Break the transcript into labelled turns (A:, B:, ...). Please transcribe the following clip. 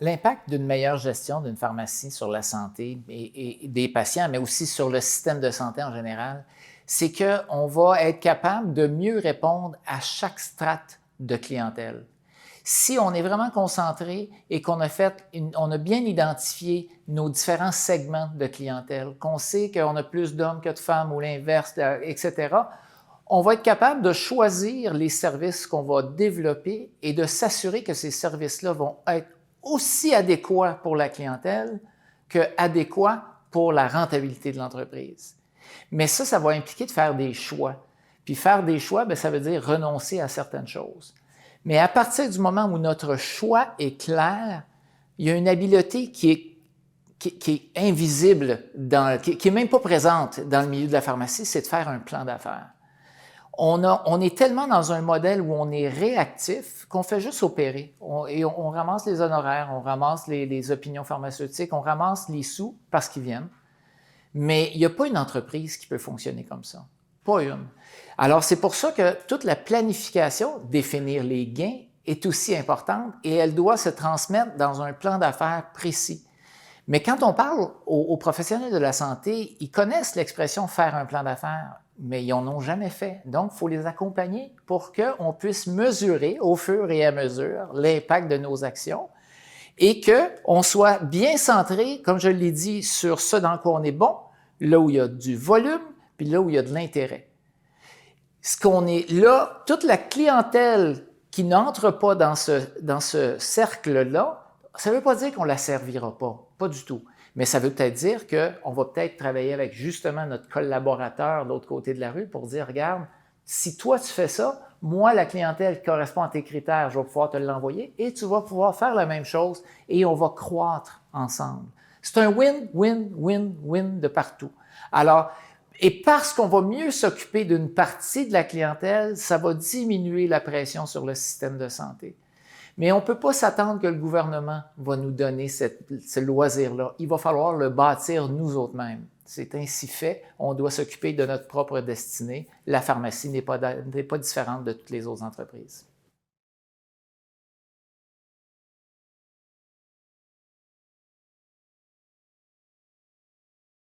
A: L'impact d'une meilleure gestion d'une pharmacie sur la santé et des patients, mais aussi sur le système de santé en général, c'est qu'on va être capable de mieux répondre à chaque strate de clientèle. Si on est vraiment concentré et qu'on a bien identifié nos différents segments de clientèle, qu'on sait qu'on a plus d'hommes que de femmes ou l'inverse, etc., on va être capable de choisir les services qu'on va développer et de s'assurer que ces services-là vont être aussi adéquats pour la clientèle qu'adéquats pour la rentabilité de l'entreprise. Mais ça va impliquer de faire des choix. Puis faire des choix, bien, ça veut dire renoncer à certaines choses. Mais à partir du moment où notre choix est clair, il y a une habileté qui est invisible, qui n'est même pas présente dans le milieu de la pharmacie, c'est de faire un plan d'affaires. On est tellement dans un modèle où on est réactif qu'on fait juste opérer. On ramasse les honoraires, on ramasse les opinions pharmaceutiques, on ramasse les sous parce qu'ils viennent. Mais il n'y a pas une entreprise qui peut fonctionner comme ça. Pas une. Alors, c'est pour ça que toute la planification, définir les gains, est aussi importante et elle doit se transmettre dans un plan d'affaires précis. Mais quand on parle aux professionnels de la santé, ils connaissent l'expression « faire un plan d'affaires », mais ils n'en ont jamais fait. Donc, il faut les accompagner pour qu'on puisse mesurer au fur et à mesure l'impact de nos actions et qu'on soit bien centré, comme je l'ai dit, sur ce dans quoi on est bon, là où il y a du volume, puis là où il y a de l'intérêt. Ce qu'on est là, toute la clientèle qui n'entre pas dans ce cercle-là, ça ne veut pas dire qu'on ne la servira pas du tout. Mais ça veut peut-être dire qu'on va peut-être travailler avec justement notre collaborateur de l'autre côté de la rue pour dire, regarde, si toi tu fais ça, moi, la clientèle qui correspond à tes critères, je vais pouvoir te l'envoyer et tu vas pouvoir faire la même chose et on va croître ensemble. C'est un win-win-win-win de partout. Alors, et parce qu'on va mieux s'occuper d'une partie de la clientèle, ça va diminuer la pression sur le système de santé. Mais on ne peut pas s'attendre que le gouvernement va nous donner ce loisir-là. Il va falloir le bâtir nous autres-mêmes. C'est ainsi fait. On doit s'occuper de notre propre destinée. La pharmacie n'est pas différente de toutes les autres entreprises.